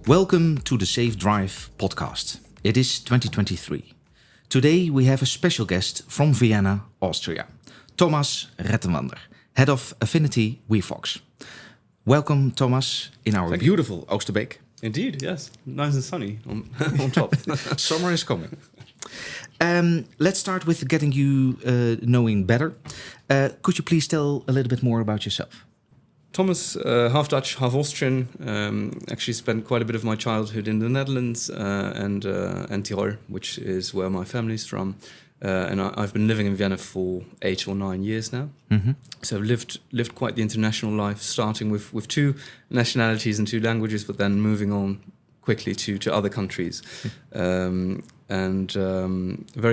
Welcome to the SafeDrivePodcast. It is 2023. Today we have a special guest from Vienna, Austria, Thomas Rettenwander, head of Affinity Wefox. Welcome, Thomas, in our beautiful Oosterbeek. Indeed, yes. Nice and sunny on top. Summer is coming. Let's start with getting you knowing better. Could you please tell a little bit more about yourself? Thomas, half Dutch, half Austrian. Actually spent quite a bit of my childhood in the Netherlands and Tirol, which is where my family's from. And I've been living in Vienna for 8 or 9 years now. Mm-hmm. So I've lived quite the international life, starting with 2 nationalities and 2 languages, but then moving on quickly to other countries. Very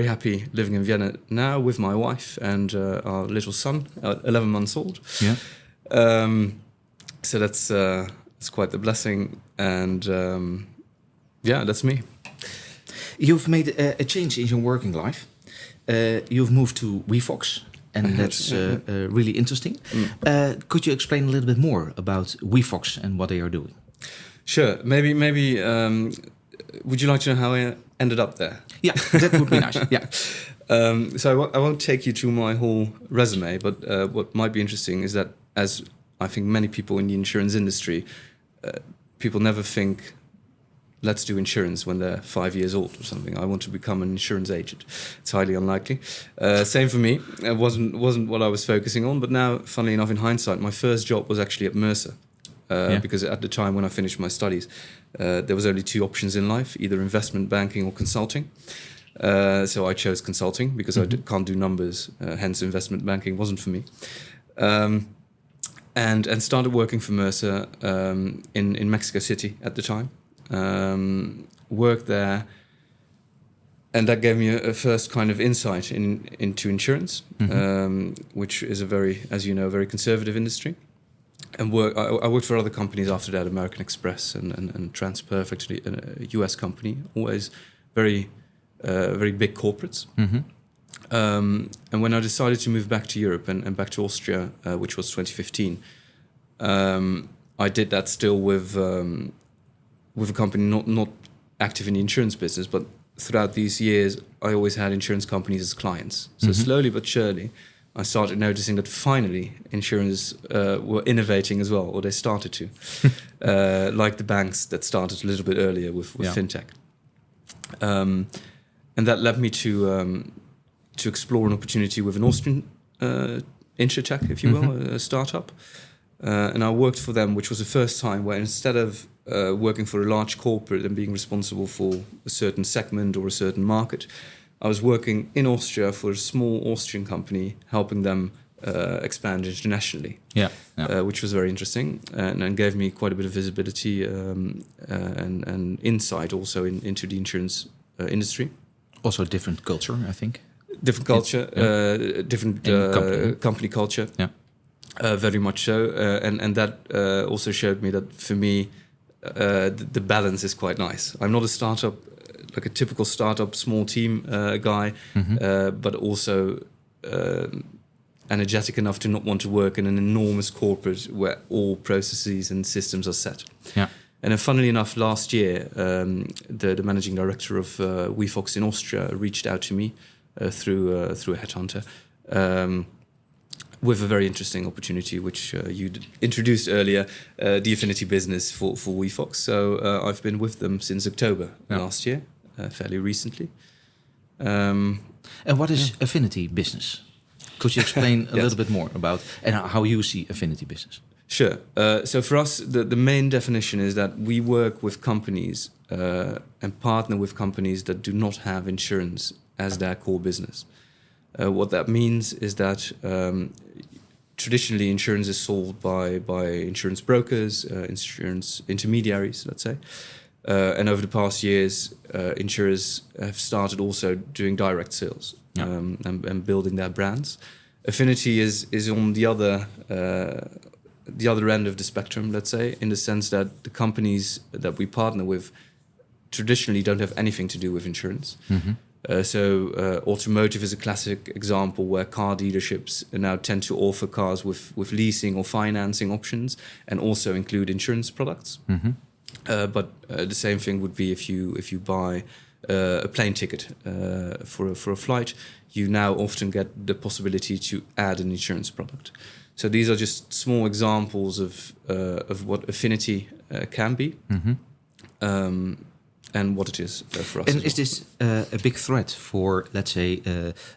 happy living in Vienna now with my wife and our little son, 11 months old. Yeah. So that's quite the blessing. And that's me. You've made a change in your working life. You've moved to Wefox, and that's really interesting. Could you explain a little bit more about Wefox and what they are doing? Sure. Maybe. Would you like to know how I ended up there? Yeah, that would be nice. Yeah. So I won't take you through my whole resume, but what might be interesting is that, as I think many people in the insurance industry, people never think, let's do insurance when they're 5 years old or something. I want to become an insurance agent. It's highly unlikely. Same for me. It wasn't what I was focusing on. But now, funnily enough, in hindsight, my first job was actually at Mercer. Because at the time when I finished my studies, there was only 2 options in life, either investment banking or consulting. So I chose consulting because I can't do numbers. Hence, investment banking wasn't for me. And started working for Mercer in Mexico City at the time. Worked there, and that gave me a first kind of insight into insurance, which is a very conservative industry. And I worked for other companies after that, American Express and TransPerfect, a US company, always very big corporates. And when I decided to move back to Europe and back to Austria, which was 2015, I did that still with a company not active in the insurance business, but throughout these years, I always had insurance companies as clients. So slowly but surely, I started noticing that finally insurers were innovating as well, or they started to, like the banks that started a little bit earlier with fintech. And that led me to explore an opportunity with an Austrian insurtech, if you will, a startup. And I worked for them, which was the first time where instead of working for a large corporate and being responsible for a certain segment or a certain market, I was working in Austria for a small Austrian company, helping them expand internationally, which was very interesting and gave me quite a bit of visibility and insight also into the insurance industry. Also different culture, I think. Different culture, different company culture. Yeah. Very much so, and that also showed me that for me, the balance is quite nice. I'm not a startup, like a typical startup, small team guy, but also energetic enough to not want to work in an enormous corporate where all processes and systems are set. Yeah. And then, funnily enough, last year, the managing director of Wefox in Austria reached out to me through a headhunter. With a very interesting opportunity, which you introduced earlier, the Affinity business for Wefox. So I've been with them since October last year, fairly recently. And what is Affinity business? Could you explain a little bit more about and how you see Affinity business? Sure. So for us, the main definition is that we work with companies and partner with companies that do not have insurance as their core business. What that means is that traditionally insurance is sold by insurance brokers, insurance intermediaries, let's say. And over the past years, insurers have started also doing direct sales and building their brands. Affinity is on the other end of the spectrum, let's say, in the sense that the companies that we partner with traditionally don't have anything to do with insurance. Automotive is a classic example where car dealerships now tend to offer cars with leasing or financing options and also include insurance products. But the same thing would be if you buy a plane ticket for a flight, you now often get the possibility to add an insurance product. So these are just small examples of what Affinity can be, and what it is for us. And is this a big threat for, let's say,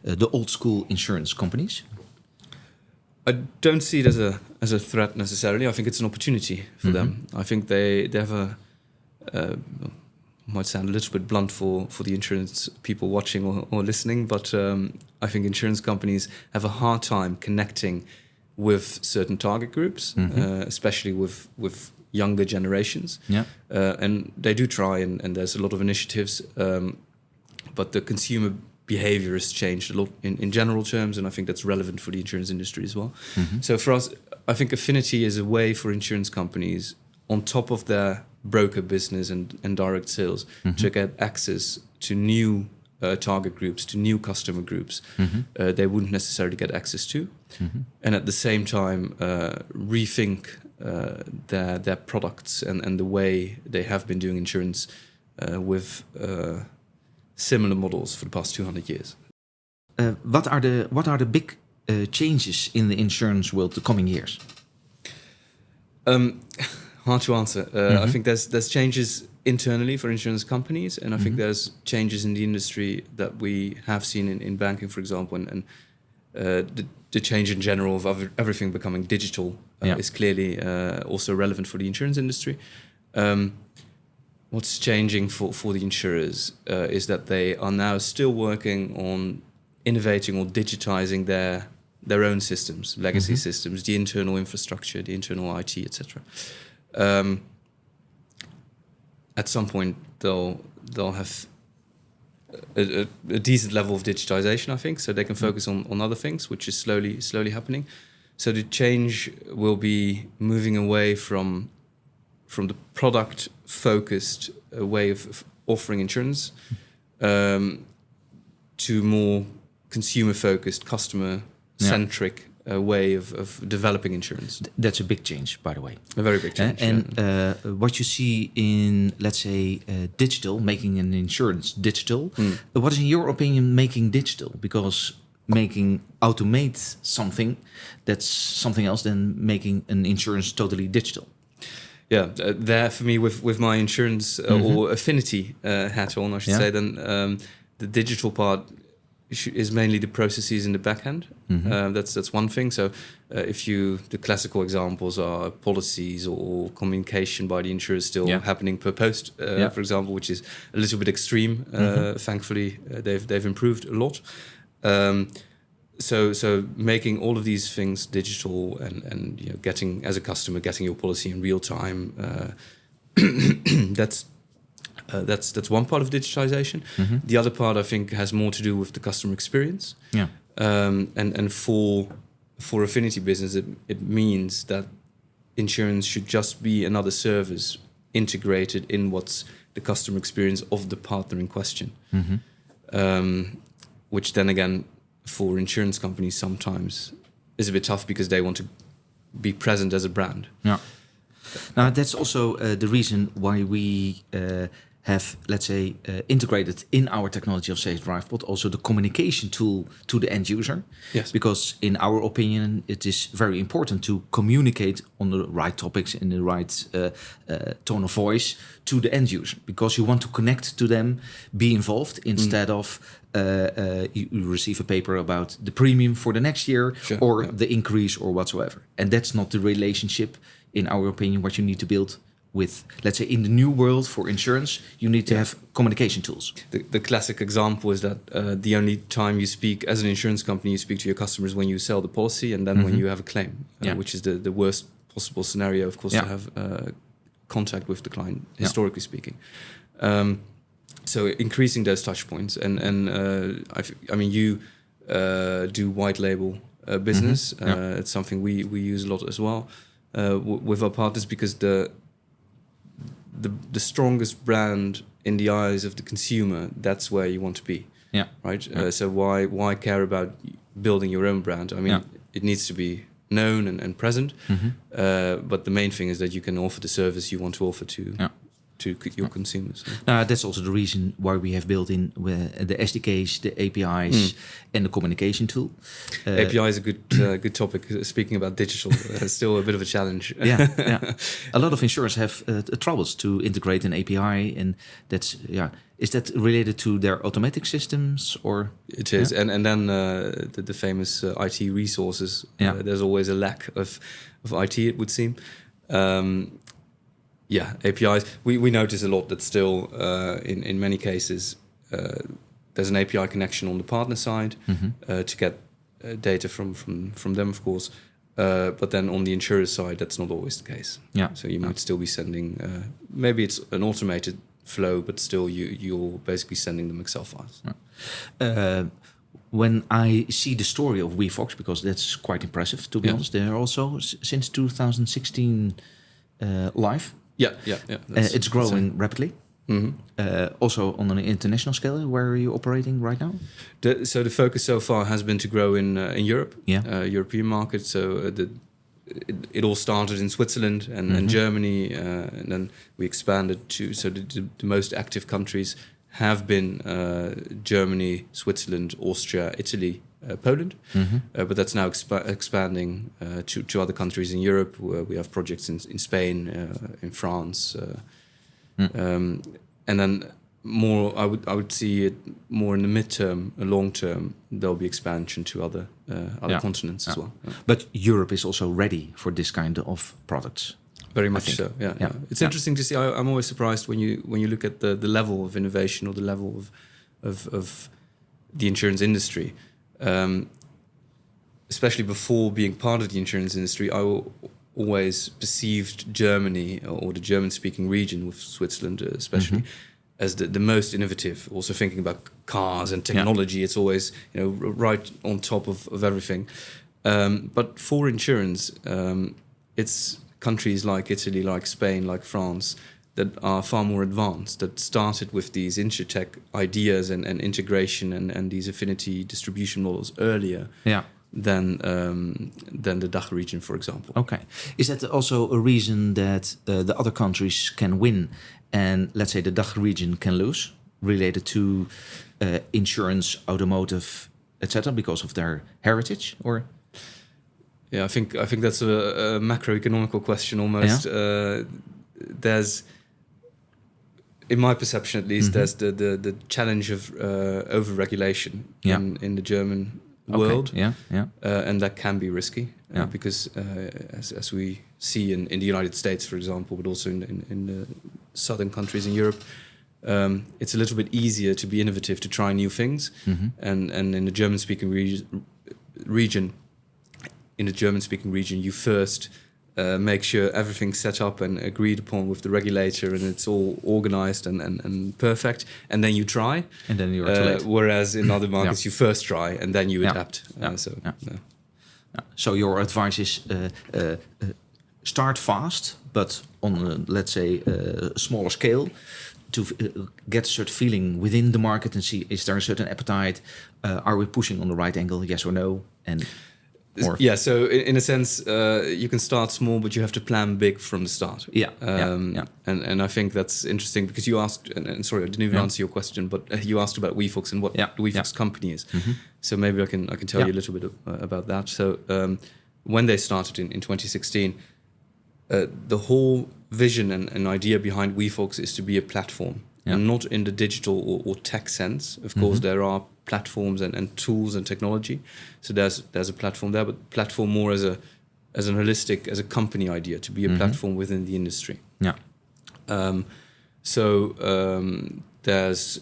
the old school insurance companies? I don't see it as a threat necessarily. I think it's an opportunity for them. I think they have might sound a little bit blunt for the insurance people watching or listening, but I think insurance companies have a hard time connecting with certain target groups, especially with younger generations. Yeah. And they do try, and there's a lot of initiatives, but the consumer behavior has changed a lot in general terms, and I think that's relevant for the insurance industry as well. So for us, I think Affinity is a way for insurance companies, on top of their broker business and direct sales, to get access to new target groups, to new customer groups they wouldn't necessarily get access to, and at the same time rethink their products and the way they have been doing insurance with similar models for the past 200 years. What are the big changes in the insurance world the coming years? Hard to answer. I think there's changes internally for insurance companies, and I think there's changes in the industry that we have seen in banking, for example, and the change in general of everything becoming digital is clearly also relevant for the insurance industry. What's changing for the insurers is that they are now still working on innovating or digitizing their own systems, legacy systems, the internal infrastructure, the internal IT, etc. At some point, they'll have a decent level of digitization, I think, so they can focus on other things, which is slowly happening. So the change will be moving away from the product-focused way of offering insurance to more consumer-focused, customer-centric way of developing insurance. That's a big change, by the way. A very big change. What you see in, let's say, digital, making an insurance digital, what is, in your opinion, making digital? Because automate something, that's something else than making an insurance totally digital. Yeah, there for me with my insurance or Affinity hat on, I should say, then the digital part is mainly the processes in the back end. That's one thing. So the classical examples are policies or communication by the insurers still happening per post, for example, which is a little bit extreme. Thankfully, they've improved a lot. So making all of these things digital and getting, as a customer, getting your policy in real time, that's one part of digitization. The other part, I think, has more to do with the customer experience. Yeah. And for Affinity business, it means that insurance should just be another service integrated in what's the customer experience of the partner in question. Which then again, for insurance companies sometimes is a bit tough because they want to be present as a brand. Yeah. Now that's also the reason why we have, let's say, integrated in our technology of SafeDrivePod also the communication tool to the end user. Yes. Because in our opinion, it is very important to communicate on the right topics in the right tone of voice to the end user, because you want to connect to them, be involved, instead of you receive a paper about the premium for the next year or the increase or whatsoever. And that's not the relationship, in our opinion, what you need to build with, let's say, in the new world for insurance, you need to have communication tools. The classic example is that the only time you speak as an insurance company, you speak to your customers when you sell the policy and then when you have a claim, which is the worst possible scenario, of course, to have contact with the client, historically speaking. So increasing those touch points, and I mean, you do white label business. It's something we use a lot as well with our partners, because the strongest brand in the eyes of the consumer, that's where you want to be. Yeah. Right. Yeah. So why care about building your own brand? I mean, it needs to be known and present. But the main thing is that you can offer the service you want to offer to your consumers. That's also the reason why we have built in the SDKs, the APIs, and the communication tool. API is a good topic. Speaking about digital, it's still a bit of a challenge. Yeah. A lot of insurers have troubles to integrate an API, and that's Is that related to their automatic systems, or it is? And then the famous IT resources. There's always a lack of IT, it would seem. APIs. We notice a lot that still, in many cases, there's an API connection on the partner side to get data from them, of course. But then on the insurer side, that's not always the case. So you might still be sending. Maybe it's an automated flow, but still you're basically sending them Excel files. When I see the story of Wefox, because that's quite impressive, to be honest, they're also since 2016 live. It's growing rapidly. Also on an international scale, where are you operating right now? So the focus so far has been to grow in Europe, European market. So it all started in Switzerland and Germany, and then we expanded to. So the most active countries have been Germany, Switzerland, Austria, Italy, Poland. But that's now expanding to other countries in Europe. Where we have projects in Spain, in France. And then more, I would see it more in the midterm, long term. There'll be expansion to other continents as well. But Europe is also ready for this kind of products. Very much so. It's interesting to see. I'm always surprised when you look at the level of innovation or the level of the insurance industry. Especially before being part of the insurance industry, I always perceived Germany or the German-speaking region, with Switzerland especially, as the most innovative. Also thinking about cars and technology, it's always right on top of everything. But for insurance, it's countries like Italy, like Spain, like France that are far more advanced, that started with these insurtech ideas and integration and these affinity distribution models earlier. Than the Dijk region, for example. Okay. Is that also a reason that the other countries can win and, let's say, the Dijk region can lose, related to insurance, automotive, etc., because of their heritage? Or I think that's a macroeconomical question almost. There's, in my perception at least, there's the challenge of over-regulation in the German world, and that can be risky because as we see in the United States, for example, but also in the southern countries in Europe, it's a little bit easier to be innovative, to try new things, and in the German-speaking region, you first make sure everything's set up and agreed upon with the regulator, and it's all organized and perfect, and then you try, and then you're too late. Whereas in other markets, you first try and then you adapt. So your advice is start fast, but on let's say a smaller scale, to get a certain feeling within the market and see, is there a certain appetite? Are we pushing on the right angle? Yes or no? So in a sense, you can start small, but you have to plan big from the start. And I think that's interesting because you asked, and sorry, I didn't even answer your question, but you asked about Wefox and what the Wefox company is. So maybe I can tell you a little bit about that. So when they started in 2016, the whole vision and idea behind Wefox is to be a platform. And not in the digital or tech sense. Of course, there are platforms and tools and technology. So there's a platform there, but platform more as an holistic, as a company idea, to be a platform within the industry. There's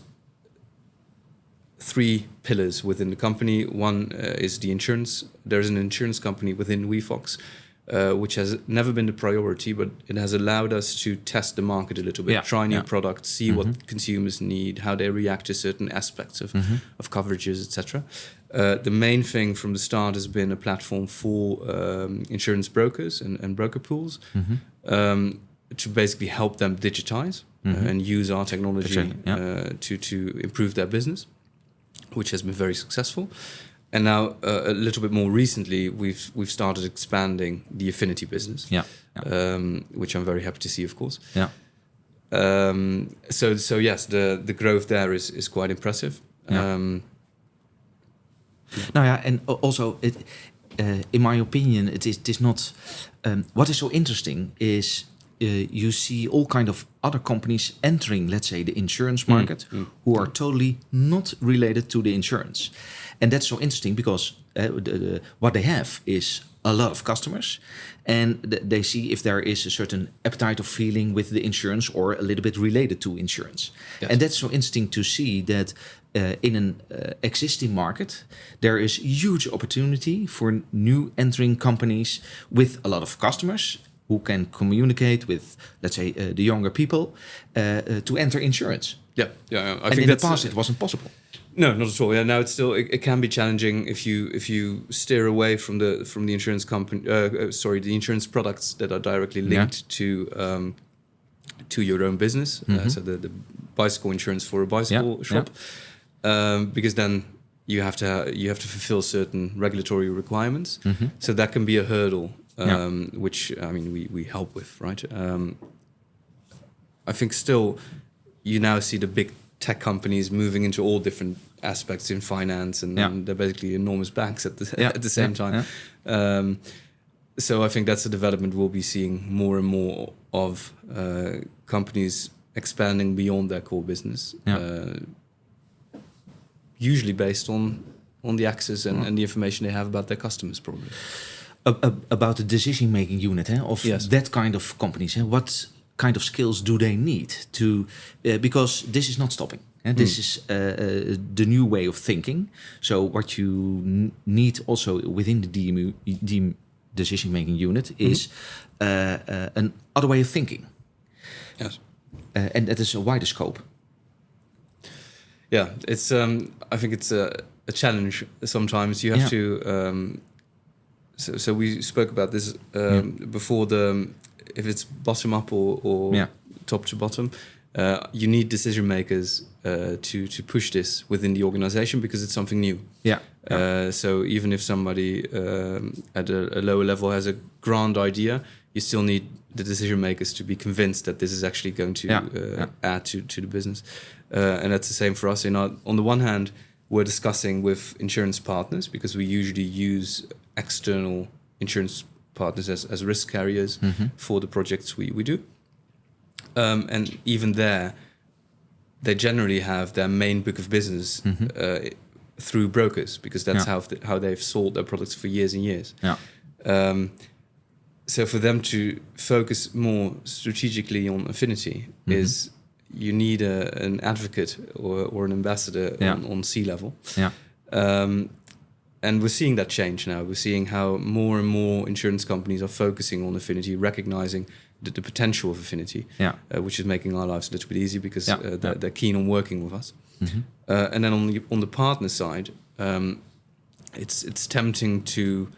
3 pillars within the company. One is the insurance. There's an insurance company within Wefox, which has never been the priority, but it has allowed us to test the market a little bit, try new products, see what consumers need, how they react to certain aspects of coverages, etc. The main thing from the start has been a platform for insurance brokers and broker pools to basically help them digitize and use our technology to improve their business, which has been very successful. And now, a little bit more recently, we've started expanding the Affinity business, which I'm very happy to see, of course. So yes, the growth there is quite impressive. And also in my opinion, it is not. What is so interesting is you see all kind of other companies entering, let's say, the insurance market, who are totally not related to the insurance, and that's so interesting because what they have is a lot of customers, and they see if there is a certain appetite of feeling with the insurance or a little bit related to insurance. Yes. And that's so interesting to see that in an existing market, there is huge opportunity for new entering companies with a lot of customers who can communicate with, let's say, the younger people to enter insurance. I think in the past it wasn't possible. No, not at all. Yeah, now it's still it can be challenging if you steer away from the insurance company. The insurance products that are directly linked to your own business. So the bicycle insurance for a bicycle shop, because then you have to fulfill certain regulatory requirements. So that can be a hurdle, which I mean we help with, right? I think still you now see the big tech companies moving into all different aspects in finance, and they're basically enormous banks at the same time. So I think that's a development we'll be seeing more and more of, companies expanding beyond their core business, usually based on the access and the information they have about their customers, probably. About the decision-making unit of that kind of companies, what kind of skills do they need to? Because this is not stopping. This is the new way of thinking. So what you need also within the decision-making unit is an other way of thinking. Yes, and that is a wider scope. Yeah, it's. I think it's a challenge. Sometimes you have to. So we spoke about this before. If it's bottom up or top to bottom, you need decision makers to push this within the organization because it's something new. So even if somebody at a lower level has a grand idea, you still need the decision makers to be convinced that this is actually going to add to the business. And that's the same for us. On the one hand, we're discussing with insurance partners because we usually use external insurance partners as risk carriers for the projects we do. And even there, they generally have their main book of business through brokers because that's how they've sold their products for years and years. So for them to focus more strategically on Affinity is you need an advocate or an ambassador on C-level. And we're seeing that change now. We're seeing how more and more insurance companies are focusing on Affinity, recognizing the potential of Affinity, which is making our lives a little bit easier because they're keen on working with us. And then on the partner side, it's tempting to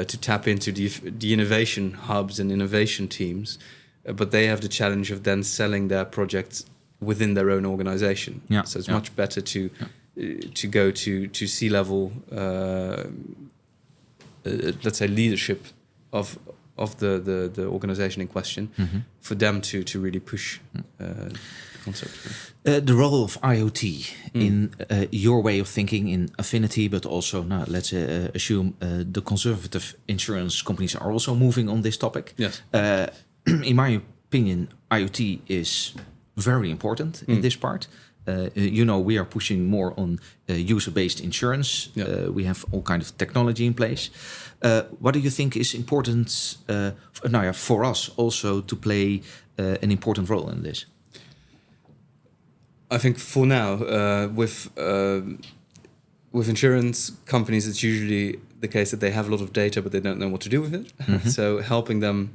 tap into the innovation hubs and innovation teams, but they have the challenge of then selling their projects within their own organization. So it's much better to go to C-level, let's say leadership of the organization in question, for them to really push the concept. The role of IoT in your way of thinking in Affinity, but also now let's assume the conservative insurance companies are also moving on this topic. Yes. In my opinion, IoT is very important in this part. We are pushing more on user-based insurance. We have all kind of technology in place. What do you think is important for us also to play an important role in this? I think for now, with insurance companies, it's usually the case that they have a lot of data, but they don't know what to do with it. So helping them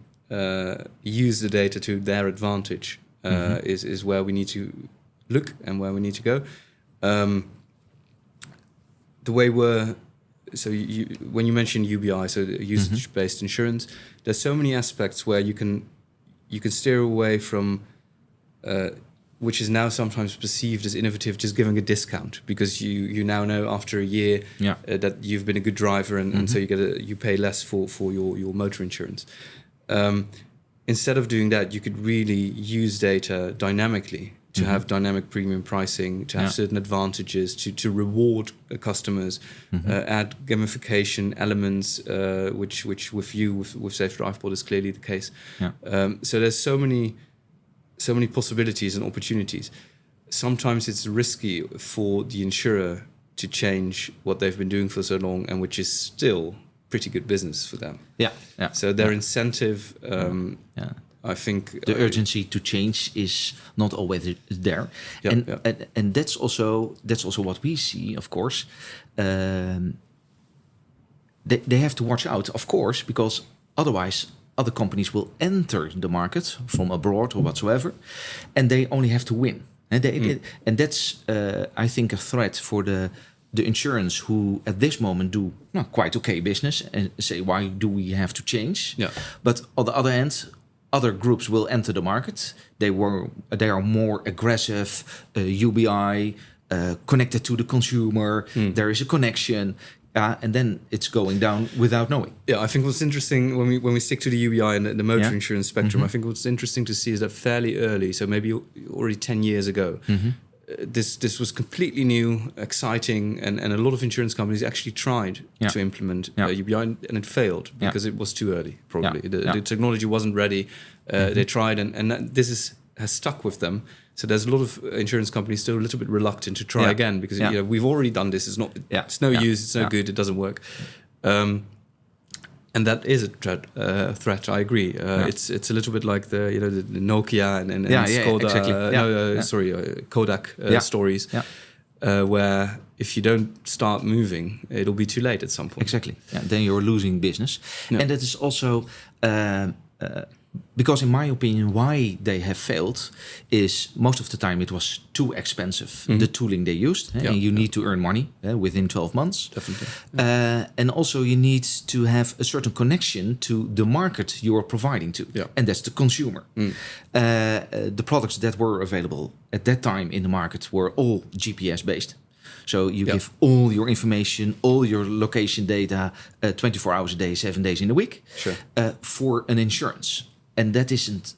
use the data to their advantage is where we need to look and where we need to go. The way when you mention UBI, so usage-based insurance, there's so many aspects where you can steer away from, which is now sometimes perceived as innovative, just giving a discount because you now know after a year that you've been a good driver and so you pay less for your motor insurance. instead of doing that, you could really use data dynamically to Mm-hmm. have dynamic premium pricing, to have certain advantages, to reward customers, add gamification elements, which with SafeDrivePod is clearly the case. Yeah. So there's so many possibilities and opportunities. Sometimes it's risky for the insurer to change what they've been doing for so long, and which is still pretty good business for them. Yeah. Yeah. So their incentive, I think, the urgency to change is not always there, and that's also what we see. Of course, they have to watch out, of course, because otherwise other companies will enter the market from abroad or whatsoever, and they only have to win. And that's, I think, a threat for the insurance who at this moment do quite okay business and say, why do we have to change? Yeah. But on the other hand, other groups will enter the market. They are more aggressive, UBI, connected to the consumer. There is a connection. And then it's going down without knowing. Yeah, I think what's interesting when we stick to the UBI and the motor insurance spectrum, I think what's interesting to see is that fairly early, so maybe already 10 years ago, this was completely new, exciting, and a lot of insurance companies actually tried to implement UBI, and it failed because it was too early, probably. The technology wasn't ready. They tried, and this has stuck with them. So there's a lot of insurance companies still a little bit reluctant to try again because we've already done this. It's no use. It's no good. It doesn't work. And that is a threat. I agree. It's a little bit like the Nokia and Skoda, exactly. Kodak stories, where if you don't start moving, it'll be too late at some point. Exactly. Yeah, then you're losing business, and that is also. Because in my opinion, why they have failed is most of the time it was too expensive, the tooling they used. And you need to earn money within 12 months. Definitely. And also you need to have a certain connection to the market you are providing to. Yeah. And that's the consumer. The products that were available at that time in the market were all GPS based. So you give all your information, all your location data, 24 hours a day, 7 days in a week, for an insurance. And that isn't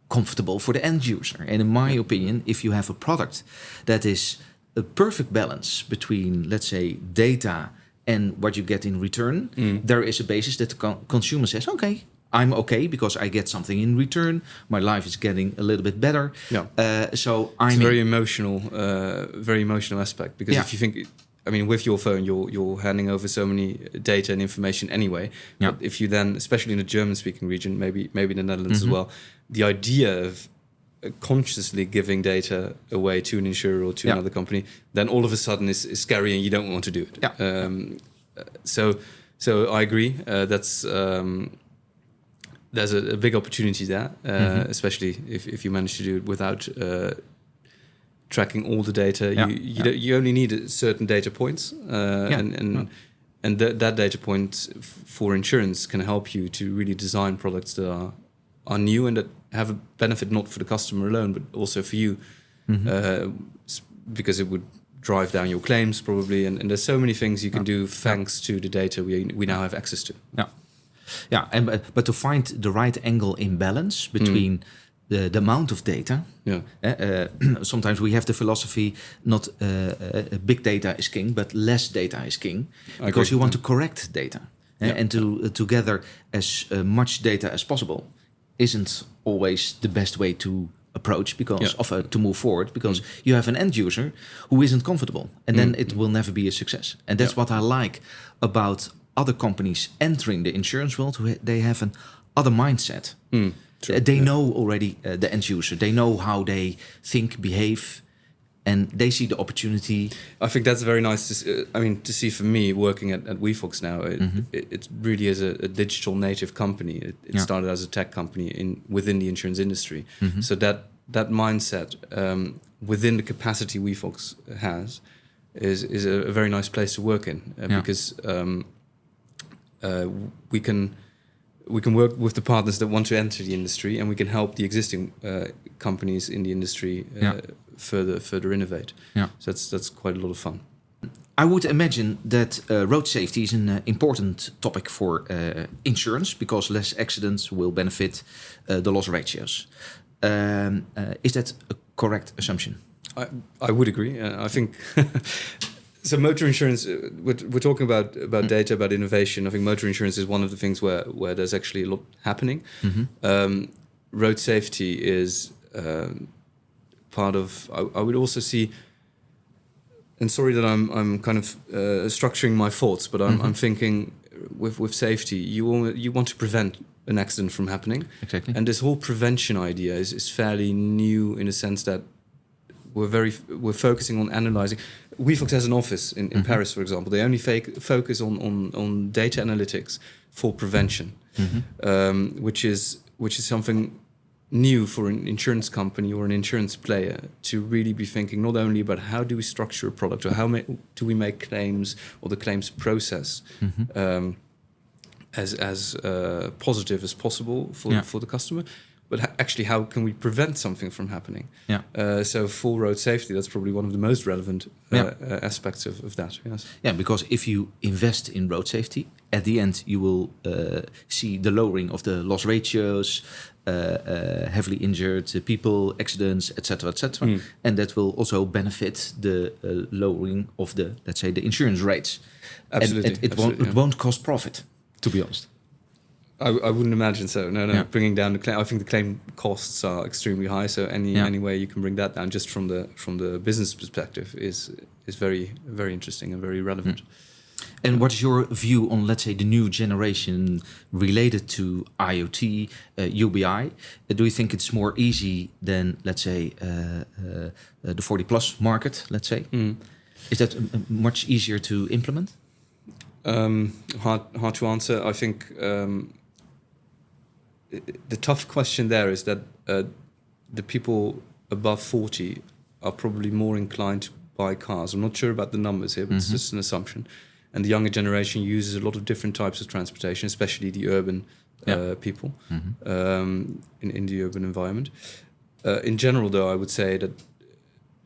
comfortable for the end user. And in my opinion, if you have a product that is a perfect balance between, let's say, data and what you get in return, there is a basis that the consumer says, okay, I'm okay because I get something in return. My life is getting a little bit better. So it's a very emotional aspect because if you think, I mean, with your phone, you're handing over so many data and information anyway. But if you then, especially in the German-speaking region, maybe in the Netherlands as well, the idea of consciously giving data away to an insurer or to another company, then all of a sudden is scary and you don't want to do it. So I agree. There's a big opportunity there, especially if you manage to do it without tracking all the data. You only need certain data points, and that data point for insurance can help you to really design products that are new and that have a benefit not for the customer alone, but also for you, because it would drive down your claims probably. And there's so many things you can do thanks to the data we now have access to. But to find the right angle in balance between the amount of data. Sometimes we have the philosophy not big data is king, but less data is king, because you want to correct data and to gather as much data as possible isn't always the best way to approach because to move forward, because you have an end user who isn't comfortable, and then it will never be a success. And that's what I like about other companies entering the insurance world. They have an other mindset. They know already the end user. They know how they think, behave, and they see the opportunity. I think that's very nice to see for me working at Wefox now. It really is a digital native company. It started as a tech company within the insurance industry. So that mindset within the capacity Wefox has is a very nice place to work in because we can work with the partners that want to enter the industry, and we can help the existing companies in the industry further innovate. So that's quite a lot of fun. I would imagine that road safety is an important topic for insurance because less accidents will benefit the loss ratios. Is that a correct assumption? I would agree. I think so. Motor insurance. We're talking about data, about innovation. I think motor insurance is one of the things where there's actually a lot happening. Road safety is part of. I would also see. And sorry that I'm kind of structuring my thoughts, but I'm thinking with safety, you want to prevent an accident from happening. Exactly. And this whole prevention idea is fairly new in a sense that we're focusing on analyzing. Wefox has an office in Paris, for example. They only focus on data analytics for prevention, which is something new for an insurance company or an insurance player to really be thinking not only about how do we structure a product or how do we make claims or the claims process as positive as possible for the customer, but actually how can we prevent something from happening. So for road safety, that's probably one of the most relevant aspects of that. Yes. Yeah, because if you invest in road safety, at the end you will see the lowering of the loss ratios, heavily injured people, accidents, etc., etc., and that will also benefit the lowering of the, let's say, the insurance rates. Absolutely, and it won't cost profit, to be honest. I wouldn't imagine so. No. Yeah. Bringing down the claim, I think the claim costs are extremely high. So any way you can bring that down, just from the business perspective, is very, very interesting and very relevant. And what is your view on, let's say, the new generation related to IoT, UBI? Do you think it's more easy than, let's say, the 40-plus market, let's say? Is that much easier to implement? Hard to answer. I think the tough question there is that the people above 40 are probably more inclined to buy cars. I'm not sure about the numbers here, but it's just an assumption. And the younger generation uses a lot of different types of transportation, especially the urban people in the urban environment. In general, though, I would say that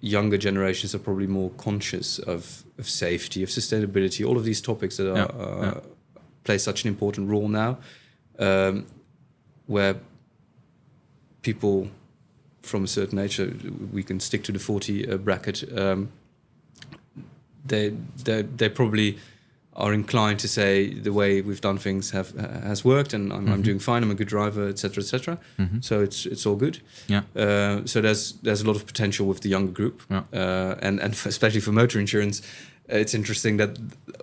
younger generations are probably more conscious of safety, of sustainability, all of these topics that play such an important role now, where people from a certain age, we can stick to the 40 bracket, they probably are inclined to say the way we've done things has worked, and I'm doing fine. I'm a good driver, etc., etc. So it's all good. So there's a lot of potential with the younger group, and especially for motor insurance, it's interesting that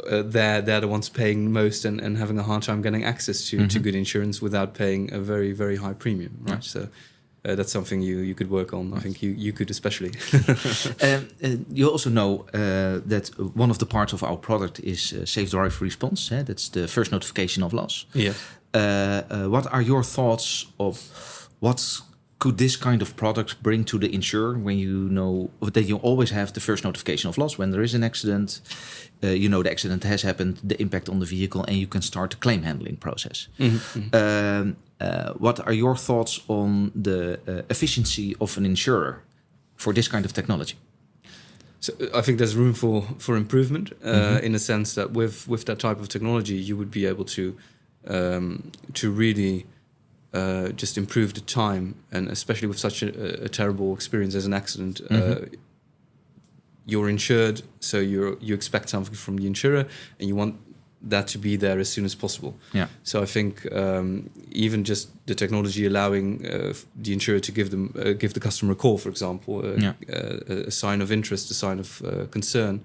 they're the ones paying most and having a hard time getting access to good insurance without paying a very, very high premium, right? So. That's something you could work on. I think you could especially. You also know that one of the parts of our product is Safe Drive Response. That's the first notification of loss. Yeah. What are your thoughts of what could this kind of product bring to the insurer when you know that you always have the first notification of loss when there is an accident? You know the accident has happened, the impact on the vehicle, and you can start the claim handling process. What are your thoughts on the efficiency of an insurer for this kind of technology? So I think there's room for improvement in a sense that with that type of technology, you would be able to really just improve the time, and especially with such a terrible experience as an accident. You're insured, so you expect something from the insurer, and you want that to be there as soon as possible. So I think even just the technology allowing the insurer to give the customer a call, for example, a sign of interest, a sign of concern,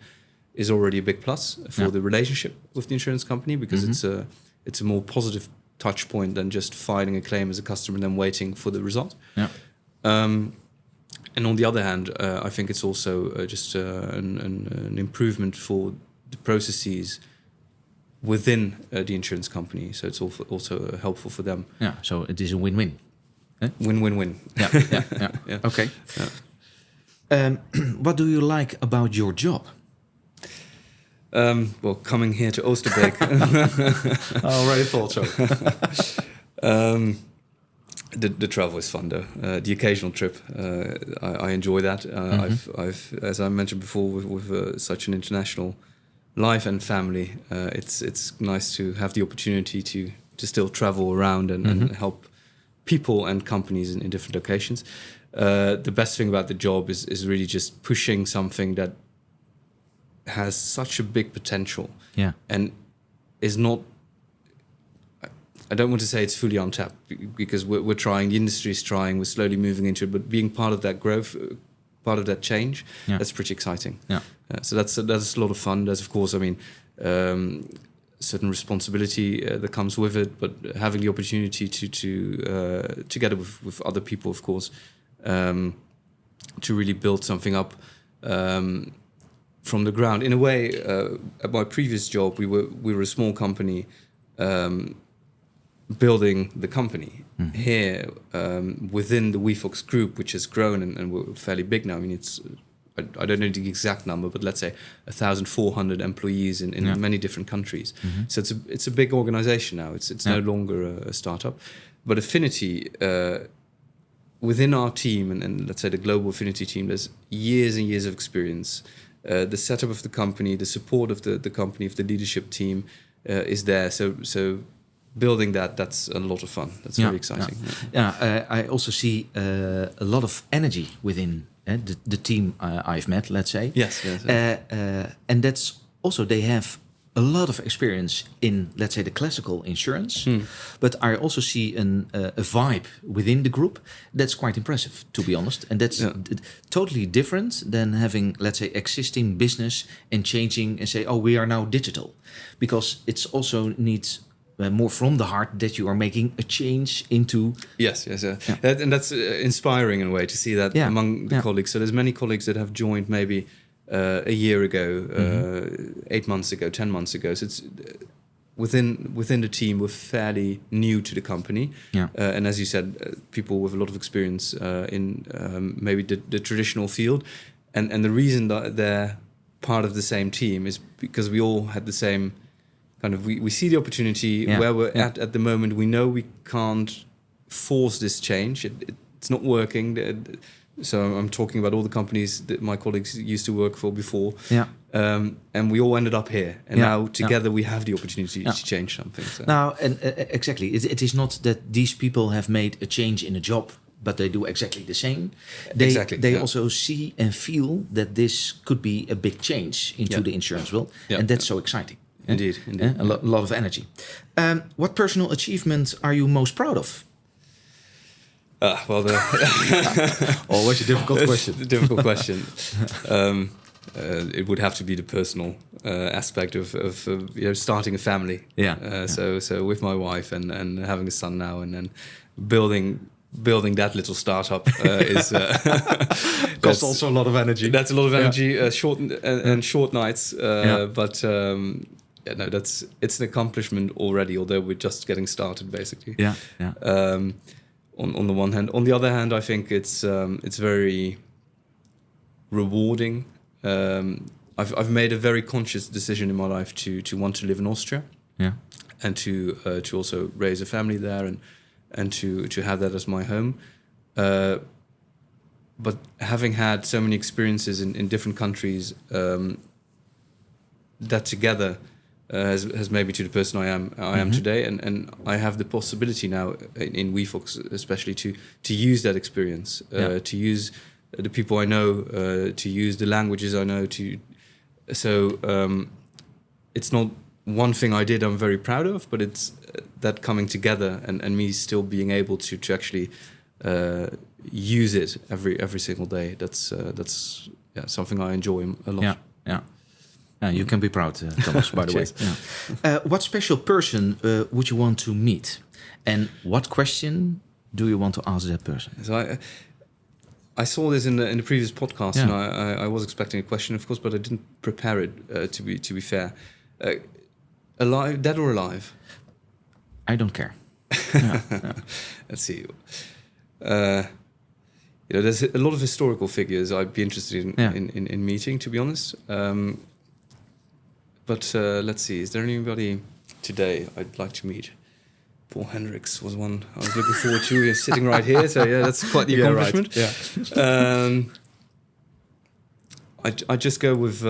is already a big plus for the relationship with the insurance company, because it's a more positive touch point than just filing a claim as a customer and then waiting for the result. And on the other hand, I think it's also just an improvement for the processes within the insurance company. So it's also helpful for them. So it is a win-win. Win-win-win. Okay. What do you like about your job? Well, coming here to Oosterbeek. I already thought so. The travel is fun, though. The occasional trip, I enjoy that. I've, as I mentioned before, with such an international life and family, it's nice to have the opportunity to still travel around and help people and companies in different locations. The best thing about the job is really just pushing something that has such a big potential, and is not. I don't want to say it's fully untapped, because we're trying. The industry is trying. We're slowly moving into it, but being part of that growth, part of that change, that's pretty exciting. So that's a lot of fun. There's, of course, certain responsibility that comes with it, but having the opportunity to together with other people, of course, to really build something up from the ground. In a way, at my previous job, we were a small company building the company. Here, within the Wefox group, which has grown and we're fairly big now. I mean, it's I don't know the exact number, but let's say 1,400 employees in many different countries. So it's a big organization now. It's no longer a startup. But Affinity, within our team, and let's say the global Affinity team, there's years and years of experience. The setup of the company, the support of the company, of the leadership team is there. So building that's a lot of fun. That's very exciting. I also see a lot of energy within the team I've met, let's say. Yes. And that's also, they have a lot of experience in, let's say, the classical insurance. But I also see a vibe within the group that's quite impressive, to be honest. And that's totally different than having, let's say, existing business and changing and say, oh, we are now digital. Because it's also needs more from the heart that you are making a change into. Yes. And that's inspiring in a way to see that among the colleagues. So there's many colleagues that have joined maybe a year ago, 8 months ago, 10 months ago. So it's within the team, we're fairly new to the company. And as you said, people with a lot of experience in maybe the traditional field. And the reason that they're part of the same team is because we all had the same kind of, we see the opportunity where we're at the moment. We know we can't force this change. It's not working. So I'm talking about all the companies that my colleagues used to work for before. And we all ended up here. And now together we have the opportunity to change something. So. Now, and exactly, it is not that these people have made a change in a job, but they do exactly the same. They also see and feel that this could be a big change into the insurance world. And that's so exciting. Indeed. A lot of energy. What personal achievement are you most proud of? Always a difficult question. Difficult question. It would have to be the personal aspect of starting a family. So with my wife and having a son now, and then building that little startup is costs also a lot of energy. That's a lot of energy, short nights. But it's an accomplishment already. Although we're just getting started, basically. On the one hand, on the other hand, I think it's very rewarding. I've made a very conscious decision in my life to want to live in Austria, and to also raise a family there, and to have that as my home. But having had so many experiences in different countries, that together has made me to the person I am today, and I have the possibility now in Wefox especially to use that experience, to use the people I know, to use the languages I know. It's not one thing I did I'm very proud of, but it's that coming together and me still being able to actually use it every single day. That's something I enjoy a lot. You can be proud, Thomas, by the way. What special person would you want to meet? And what question do you want to ask that person? So I saw this in the previous podcast, and I was expecting a question, of course, but I didn't prepare it, to be fair. Alive, dead or alive? I don't care. Let's see. There's a lot of historical figures I'd be interested in meeting, to be honest. But let's see, is there anybody today I'd like to meet? Paul Hendricks was one I was looking forward to. He's sitting right here, so that's quite the accomplishment. Right. I just go with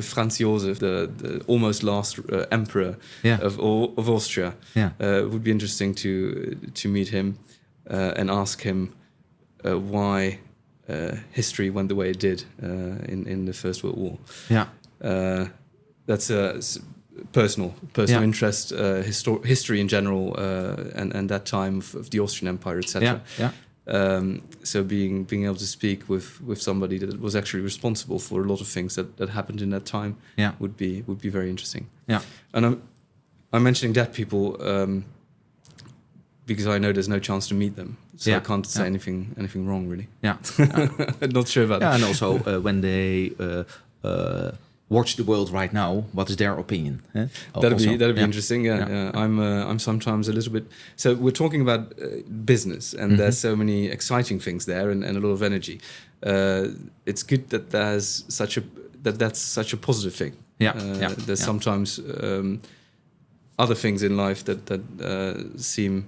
Franz Josef, the almost last emperor of Austria. Yeah. It would be interesting to meet him and ask him why history went the way it did in the First World War. Yeah. That's a personal interest, history in general, and that time of the Austrian Empire, etc. Yeah. So being able to speak with somebody that was actually responsible for a lot of things that happened in that time would be very interesting. Yeah. And I'm mentioning deaf people because I know there's no chance to meet them, so I can't say anything wrong really. Yeah. I'm not sure about that. And also when they watch the world right now, what is their opinion? That'd be interesting. Yeah. I'm sometimes a little bit. So we're talking about business, and there's so many exciting things there, and a lot of energy. It's good that that's such a positive thing. There's sometimes other things in life that seem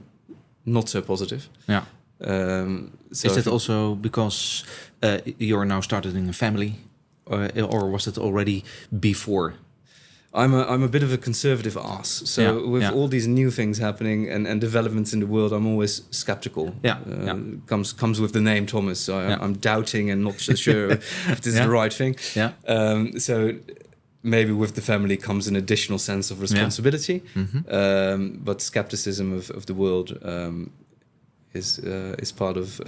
not so positive. Yeah. So is that also because you're now starting a family? Or was it already before? I'm a bit of a conservative ass. So with all these new things happening and developments in the world, I'm always skeptical. Comes with the name Thomas. So I'm doubting and not so sure if this is the right thing. Yeah. So maybe with the family comes an additional sense of responsibility. But skepticism of the world is part of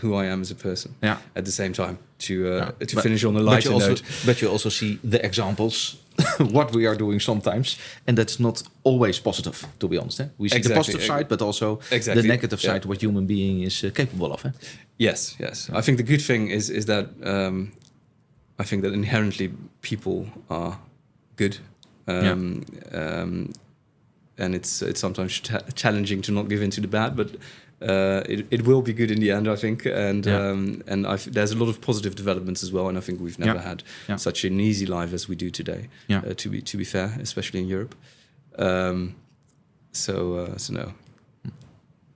who I am as a person. Yeah. At the same time, to finish on a lighter note. But you also see the examples, what we are doing sometimes, and that's not always positive, to be honest. We see the positive side, but also the negative side, what human being is capable of. Yes. I think the good thing is that I think that inherently people are good. And it's sometimes challenging to not give in to the bad, but it will be good in the end, I think. And there's a lot of positive developments as well, and I think we've never had such an easy life as we do today. To be fair, especially in Europe. So no.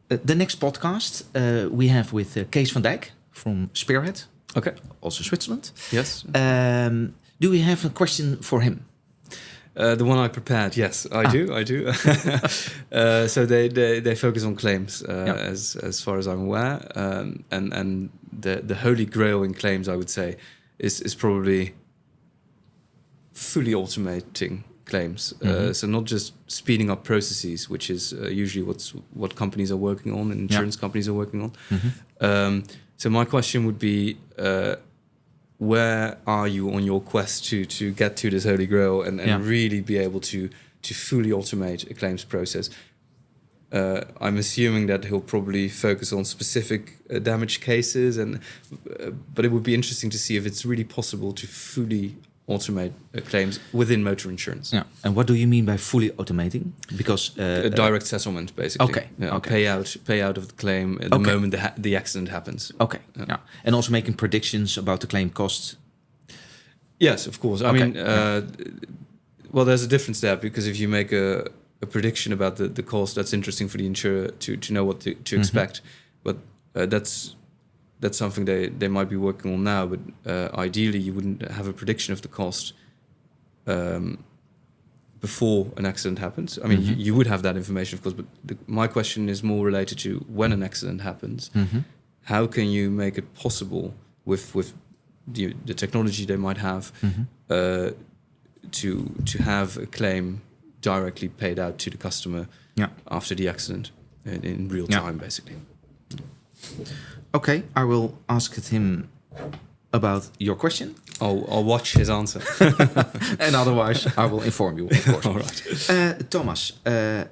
The next podcast we have with Cees van Dijk from Spearhead. Okay. Also Switzerland. Yes. Do we have a question for him? The one I prepared, yes, I do. So they focus on claims, as far as I'm aware, and the holy grail in claims, I would say, is probably fully automating claims. So not just speeding up processes, which is usually what companies are working on, and insurance companies are working on. So my question would be, where are you on your quest to get to this holy grail and really be able to fully automate a claims process? I'm assuming that he'll probably focus on specific damage cases, but it would be interesting to see if it's really possible to fully automate claims within motor insurance. Yeah. And what do you mean by fully automating? Because a direct settlement, basically. Okay. Payout of the claim at the moment the accident happens. Okay. Yeah. And also making predictions about the claim costs. Yes, of course. I mean, well, there's a difference there, because if you make a prediction about the cost, that's interesting for the insurer to know what to expect. But that's something they might be working on now, but ideally you wouldn't have a prediction of the cost before an accident happens. I mean, you would have that information, of course, but my question is more related to when an accident happens. How can you make it possible with the technology they might have to have a claim directly paid out to the customer after the accident in real time, basically. Okay, I will ask him about your question. I'll watch his answer. And otherwise, I will inform you, of course. All right. Thomas,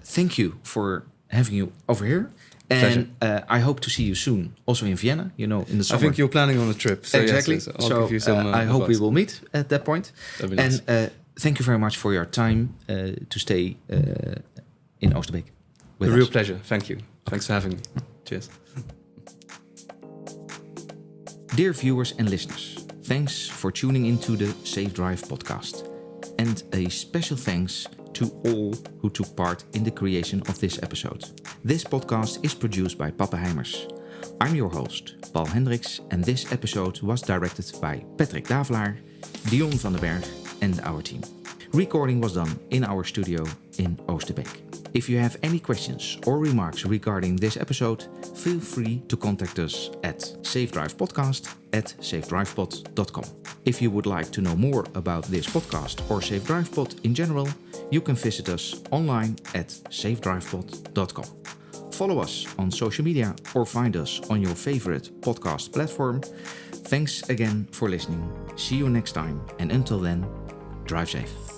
thank you for having you over here. Pleasure. And I hope to see you soon, also in Vienna, in the summer. I think you're planning on a trip. So exactly. Yes, I'll give you some I hope we advice. will meet at that point. That'd be nice. And thank you very much for your time to stay in Oosterbeek with us. A real pleasure. Thank you. Thanks for having me. Cheers. Dear viewers and listeners, thanks for tuning into the SafeDrive podcast. And a special thanks to all who took part in the creation of this episode. This podcast is produced by Pappenheimers. I'm your host, Paul Hendricks, and this episode was directed by Patrick Davelaar, Dion van den Berg and our team. Recording was done in our studio in Oosterbeek. If you have any questions or remarks regarding this episode, feel free to contact us at SafeDrivePodcast@safedrivepod.com. If you would like to know more about this podcast or SafeDrivePod in general, you can visit us online at SafeDrivePod.com. Follow us on social media or find us on your favorite podcast platform. Thanks again for listening. See you next time, and until then, drive safe.